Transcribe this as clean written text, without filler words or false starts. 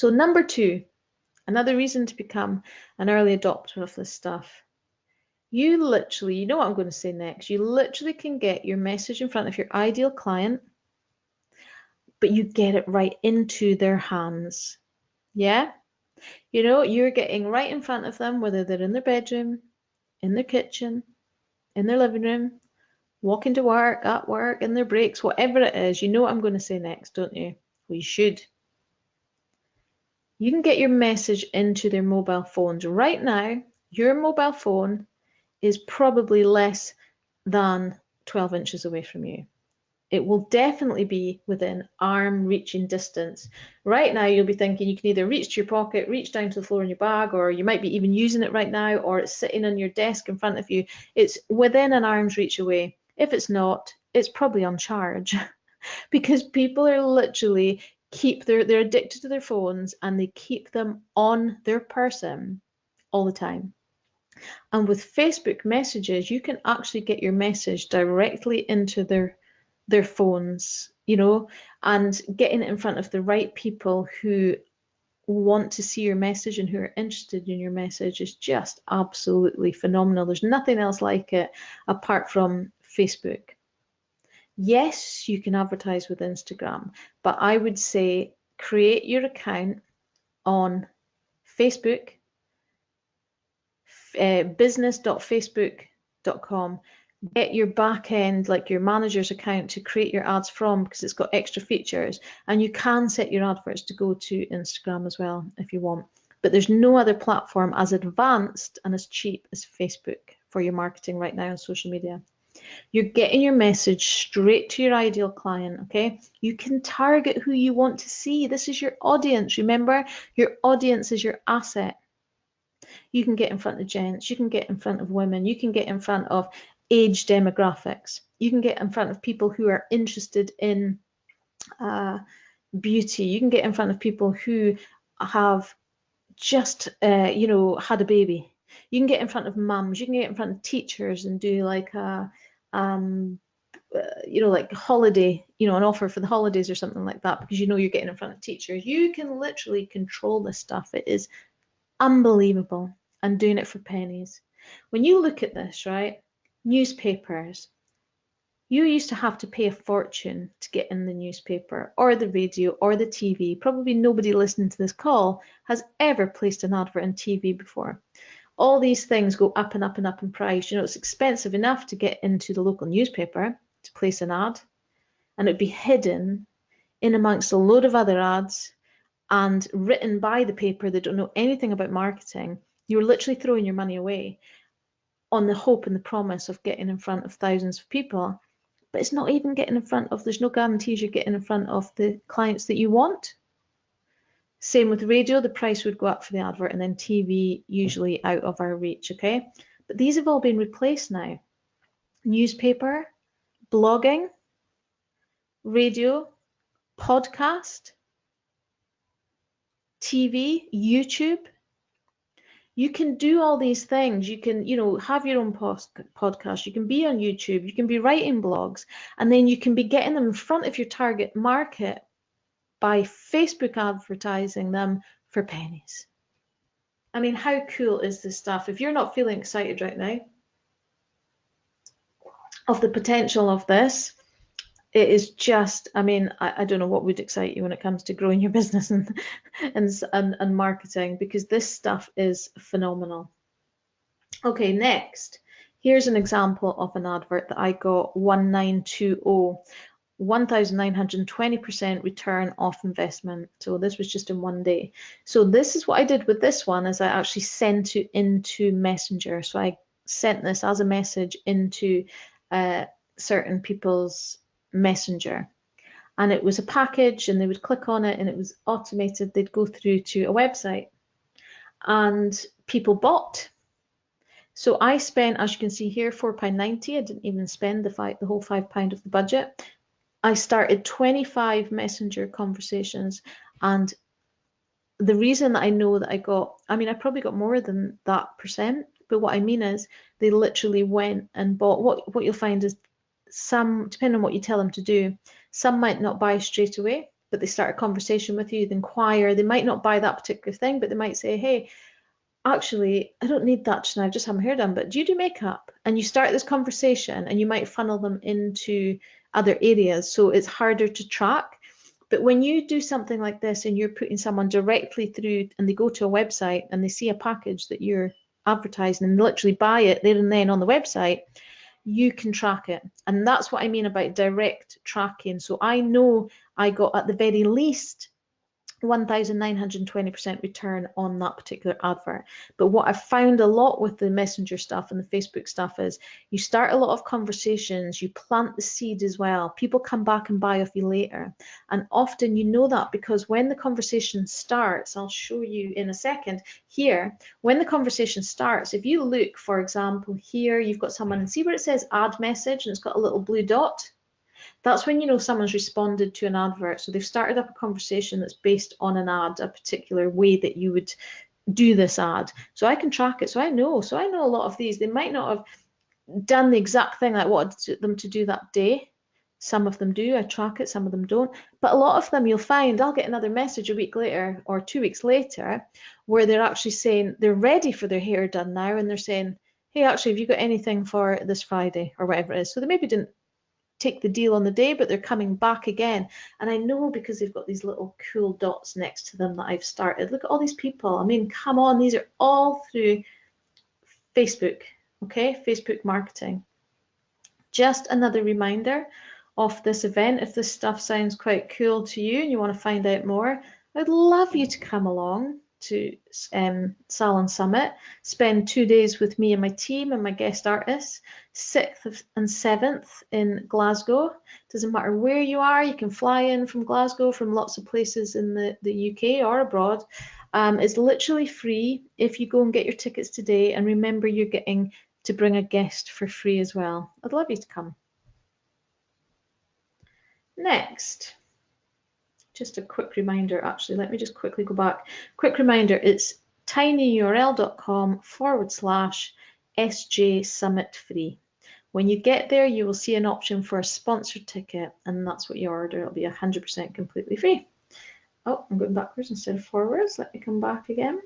So number 2, another reason to become an early adopter of this stuff. You literally, you know what I'm going to say next, you literally can get your message in front of your ideal client, but you get it right into their hands. Yeah? You know, you're getting right in front of them, whether they're in their bedroom, in their kitchen, in their living room, walking to work, at work, in their breaks, whatever it is. You know what I'm going to say next, don't you? Well, you should. You can get your message into their mobile phones. Right now, your mobile phone is probably less than 12 inches away from you. It will definitely be within arm reaching distance. Right now, you'll be thinking you can either reach to your pocket, reach down to the floor in your bag, or you might be even using it right now, or it's sitting on your desk in front of you. It's within an arm's reach away. If it's not, it's probably on charge because people are literally they're addicted to their phones and they keep them on their person all the time. And with Facebook messages, you can actually get your message directly into their phones, you know, and getting it in front of the right people who want to see your message and who are interested in your message is just absolutely phenomenal. There's nothing else like it apart from Facebook. Yes, you can advertise with Instagram, but I would say create your account on Facebook, business.facebook.com. Get your back end, like your manager's account, to create your ads from, because it's got extra features, and you can set your adverts to go to Instagram as well if you want. But there's no other platform as advanced and as cheap as Facebook for your marketing right now on social media. You're getting your message straight to your ideal client, okay? You can target who you want to see. This is your audience. Remember, your audience is your asset. You can get in front of gents, you can get in front of women, you can get in front of age demographics. You can get in front of people who are interested in beauty. You can get in front of people who have just, you know, had a baby. You can get in front of mums. You can get in front of teachers and do like a, you know, like holiday, you know, an offer for the holidays or something like that, because you know you're getting in front of teachers. You can literally control this stuff. It is unbelievable, and doing it for pennies. When you look at this, right? Newspapers. You used to have to pay a fortune to get in the newspaper or the radio or the TV. Probably nobody listening to this call has ever placed an advert on TV before. All these things go up and up and up in price. You know, it's expensive enough to get into the local newspaper to place an ad, and it'd be hidden in amongst a load of other ads and written by the paper that don't know anything about marketing. You're literally throwing your money away on the hope and the promise of getting in front of thousands of people, but it's not even getting in front of, there's no guarantees you're getting in front of the clients that you want. Same with radio, the price would go up for the advert, and then TV usually out of our reach, okay? But these have all been replaced now. Newspaper, blogging, radio, podcast, TV, YouTube. You can do all these things. You can, you know, have your own podcast. You can be on YouTube. You can be writing blogs, and then you can be getting them in front of your target market by Facebook advertising them for pennies. I mean, how cool is this stuff? If you're not feeling excited right now of the potential of this, it is just, I mean, I don't know what would excite you when it comes to growing your business and marketing, because this stuff is phenomenal. Okay, next, here's an example of an advert that I got 1920, 1,920% return off investment. So this was just in one day. So this is what I did with this one, is I actually sent it into Messenger. So I sent this as a message into certain people's Messenger, and it was a package, and they would click on it and it was automated. They'd go through to a website and people bought. So I spent, as you can see here, £4.90. I didn't even spend the whole £5 of the budget. I started 25 Messenger conversations, and the reason that I know that I got, I mean, I probably got more than that percent, but what I mean is they literally went and bought. What you'll find is some, depending on what you tell them to do, some might not buy straight away, but they start a conversation with you, they inquire, they might not buy that particular thing, but they might say, hey, actually, I don't need that tonight, I just have my hair done, but do you do makeup? And you start this conversation and you might funnel them into other areas, so it's harder to track. But when you do something like this and you're putting someone directly through and they go to a website and they see a package that you're advertising and literally buy it there and then on the website, you can track it. And that's what I mean about direct tracking. So I know I got at the very least 1,920% return on that particular advert. But what I've found a lot with the Messenger stuff and the Facebook stuff is you start a lot of conversations, you plant the seed as well. People come back and buy off you later. And often you know that because when the conversation starts, I'll show you in a second here, when the conversation starts, if you look, for example, here, you've got someone and see where it says add message and it's got a little blue dot. That's when you know someone's responded to an advert. So they've started up a conversation that's based on an ad, a particular way that you would do this ad. So I can track it. So I know a lot of these. They might not have done the exact thing I wanted them to do that day. Some of them do. I track it. Some of them don't. But a lot of them you'll find I'll get another message a week later or 2 weeks later where they're actually saying they're ready for their hair done now. And they're saying, hey, actually, have you got anything for this Friday or whatever it is? So they maybe didn't take the deal on the day, but they're coming back again. And I know because they've got these little cool dots next to them that I've started. Look at all these people. I mean, come on, these are all through Facebook, okay? Facebook marketing. Just another reminder of this event. If this stuff sounds quite cool to you and you want to find out more, I'd love you to come along to Salon Summit, spend 2 days with me and my team and my guest artists, 6th and 7th in Glasgow. Doesn't matter where you are, you can fly in from Glasgow, from lots of places in the UK or abroad. It's literally free if you go and get your tickets today, and remember you're getting to bring a guest for free as well. I'd love you to come. Next, just a quick reminder, actually, let me just quickly go back. Quick reminder, it's tinyurl.com/SJ Summit free. When you get there, you will see an option for a sponsored ticket, and that's what you order. It'll be 100% completely free. Oh, I'm going backwards instead of forwards. Let me come back again.